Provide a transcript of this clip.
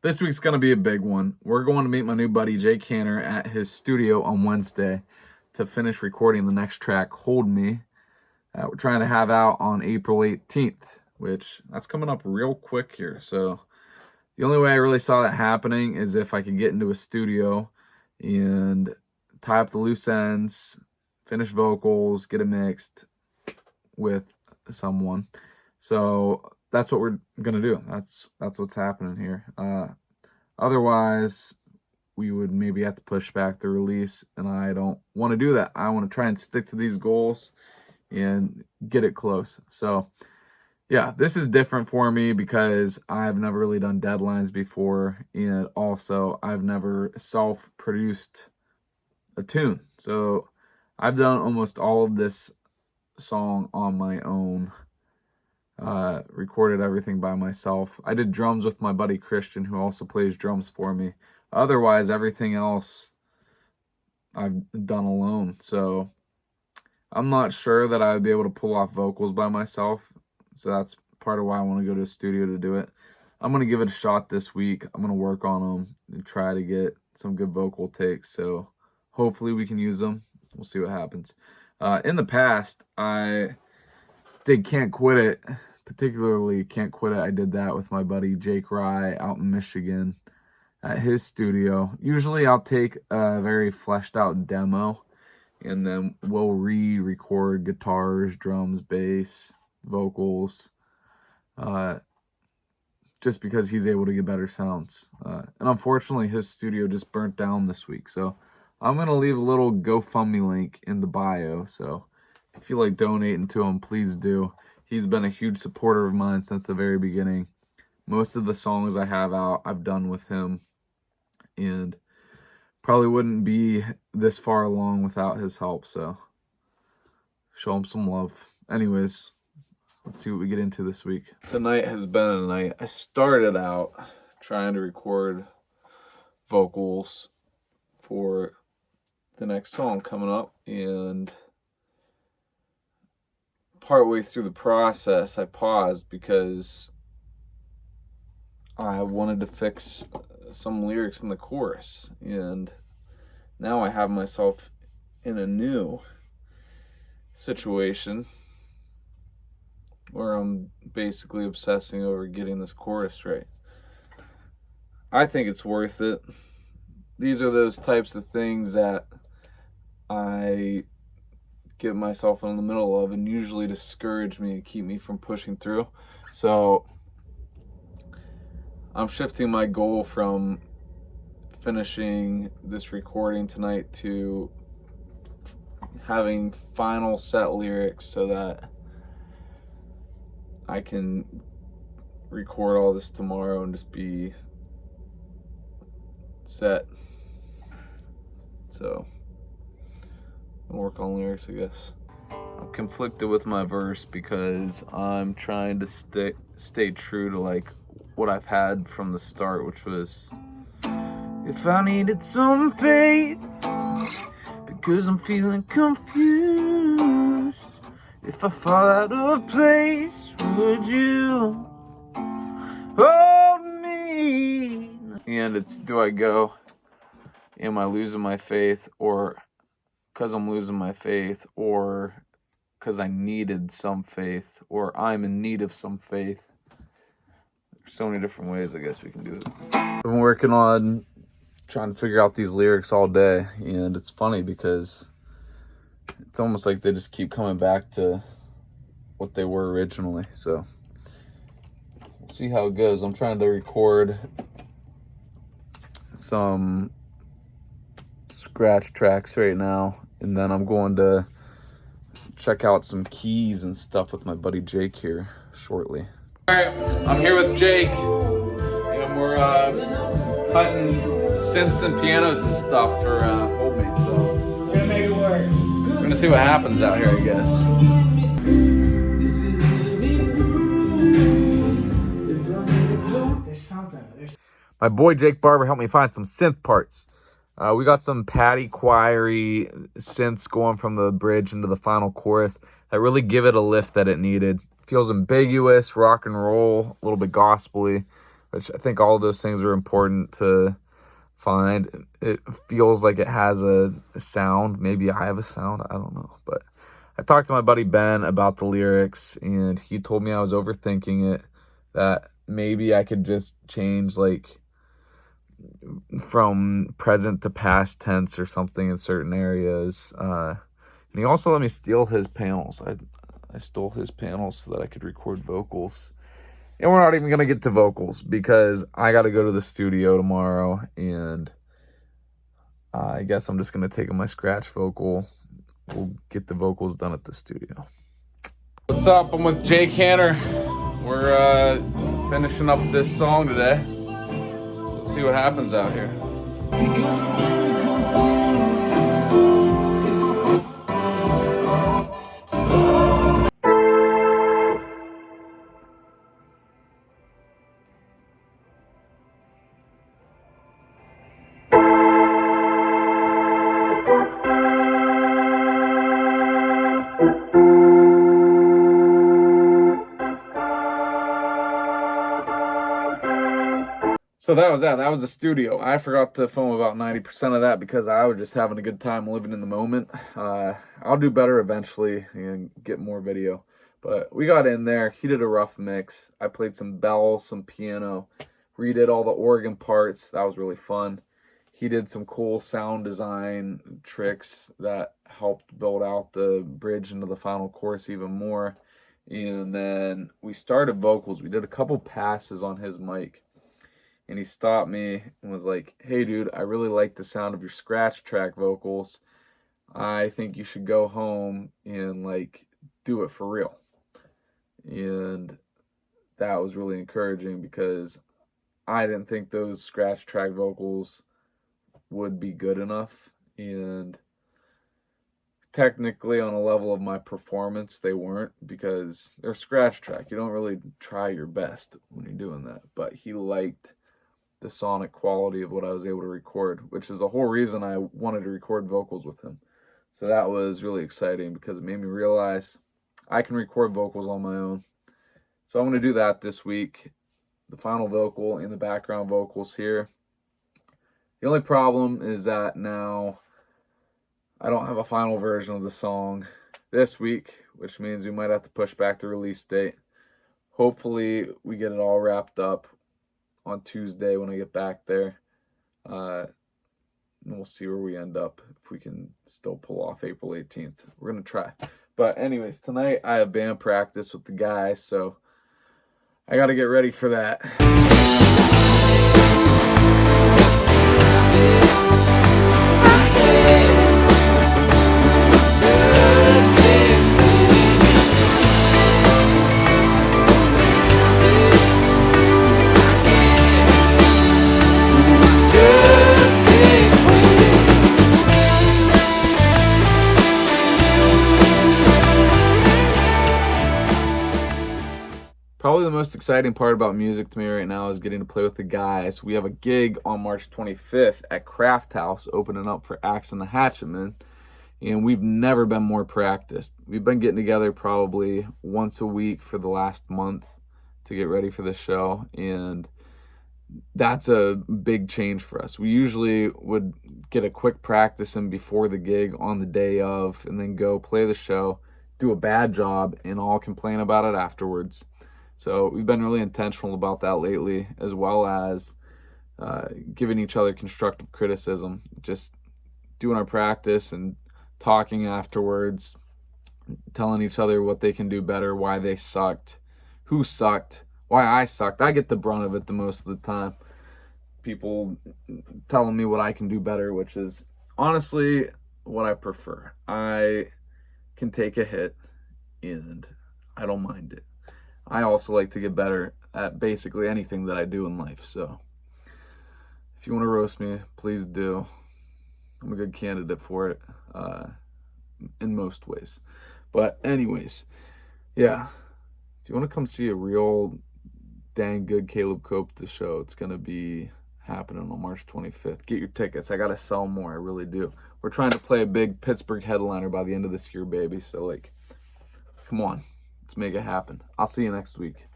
This week's going to be a big one. We're going to meet my new buddy Jake Hanner at his studio on Wednesday to finish recording the next track, Hold Me. We're trying to have out on April 18th, which that's coming up real quick here. So the only way I really saw that happening is if I could get into a studio and tie up the loose ends, finish vocals, get it mixed with someone. So that's what we're gonna do. That's what's happening here. Otherwise, we would maybe have to push back the release, and I don't want to do that. I want to try and stick to these goals and get it close. So yeah, this is different for me because I've never really done deadlines before, and also I've never self-produced a tune. So I've done almost all of this song on my own. Recorded everything by myself. I did drums with my buddy Christian, who also plays drums for me. Otherwise, everything else I've done alone. So I'm not sure that I would be able to pull off vocals by myself. So that's part of why I want to go to a studio to do it. I'm going to give it a shot this week. I'm going to work on them and try to get some good vocal takes. So hopefully we can use them. We'll see what happens. In the past, I did Can't Quit It, particularly Can't Quit It. I did that with my buddy Jake Rye out in Michigan at his studio. Usually I'll take a very fleshed out demo and then we'll re-record guitars, drums, bass, vocals, just because he's able to get better sounds. And unfortunately his studio just burnt down this week. So I'm going to leave a little GoFundMe link in the bio. So if you feel like donating to him, please do. He's been a huge supporter of mine since the very beginning. Most of the songs I have out, I've done with him. And probably wouldn't be this far along without his help. So show him some love. Anyways, let's see what we get into this week. Tonight has been a night. I started out trying to record vocals for the next song coming up, and partway through the process I paused because I wanted to fix some lyrics in the chorus, and now I have myself in a new situation where I'm basically obsessing over getting this chorus right. I think it's worth it. These are those types of things that I get myself in the middle of and usually discourage me and keep me from pushing through. So I'm shifting my goal from finishing this recording tonight to having final set lyrics so that I can record all this tomorrow and just be set. So I'll work on lyrics, I guess. I'm conflicted with my verse because I'm trying to stay true to like what I've had from the start, which was, if I needed some faith because I'm feeling confused, if I fall out of place, would you hold me? And it's, do I go, am I losing my faith, or because I'm losing my faith, or because I needed some faith, or I'm in need of some faith? There's so many different ways I guess we can do it. I've been working on trying to figure out these lyrics all day, and it's funny because it's almost like they just keep coming back to what they were originally. So we'll see how it goes. I'm trying to record some scratch tracks right now, and then I'm going to check out some keys and stuff with my buddy Jake here shortly. All right, I'm here with Jake, and we're cutting synths and pianos and stuff for Hold Me. So We're gonna make it work. we're gonna see what happens out here, I guess. There's something. My boy Jake Barber helped me find some synth parts. We got some Paddy choir-y synths going from the bridge into the final chorus that really give it a lift that it needed. Feels ambiguous, rock and roll, a little bit gospel-y. which I think all of those things are important to find. It feels like it has a sound. Maybe I have a sound. I don't know. But I talked to my buddy Ben about the lyrics, and he told me I was overthinking it, that maybe I could just change like from present to past tense or something in certain areas. And he also let me steal his panels. I stole his panels so that I could record vocals. And we're not even going to get to vocals because I got to go to the studio tomorrow, and I guess I'm just going to take my scratch vocal. We'll get the vocals done at the studio. What's up? I'm with Jake Hanner. We're finishing up this song today. So let's see what happens out here. So that was that. That was the studio. I forgot to film about 90% of that because I was just having a good time living in the moment. I'll do better eventually and get more video. But we got in there. He did a rough mix. I played some bells, some piano, redid all the organ parts. That was really fun. He did some cool sound design tricks that helped build out the bridge into the final chorus even more. And then we started vocals. We did a couple passes on his mic. And he stopped me and was like, hey, dude, I really like the sound of your scratch track vocals. I think you should go home and, like, do it for real. And that was really encouraging because I didn't think those scratch track vocals would be good enough. And technically, on a level of my performance, they weren't because they're scratch track. You don't really try your best when you're doing that. But he liked the sonic quality of what I was able to record, which is the whole reason I wanted to record vocals with him. So that was really exciting because it made me realize I can record vocals on my own. So I'm going to do that this week. The final vocal and the background vocals here. The only problem is that now I don't have a final version of the song this week, which means we might have to push back the release date. Hopefully we get it all wrapped up on Tuesday when I get back there. And we'll see where we end up, if we can still pull off April 18th. We're going to try. But anyways, tonight I have band practice with the guys, so I got to get ready for that. Probably the most exciting part about music to me right now is getting to play with the guys. We have a gig on March 25th at Craft House opening up for Axe and the Hatchetmen, and we've never been more practiced. We've been getting together probably once a week for the last month to get ready for the show, and that's a big change for us. We usually would get a quick practice in before the gig on the day of, and then go play the show, do a bad job, and all complain about it afterwards. So we've been really intentional about that lately, as well as giving each other constructive criticism, just doing our practice and talking afterwards, telling each other what they can do better, why they sucked, who sucked, why I sucked. I get the brunt of it the most of the time. People telling me what I can do better, which is honestly what I prefer. I can take a hit and I don't mind it. I also like to get better at basically anything that I do in life. So if you want to roast me, please do. I'm a good candidate for it in most ways. But anyways, yeah. If you want to come see a real dang good Caleb Cope show, it's going to be happening on March 25th. Get your tickets. I got to sell more. I really do. We're trying to play a big Pittsburgh headliner by the end of this year, baby. So, like, come on. Let's make it happen. I'll see you next week.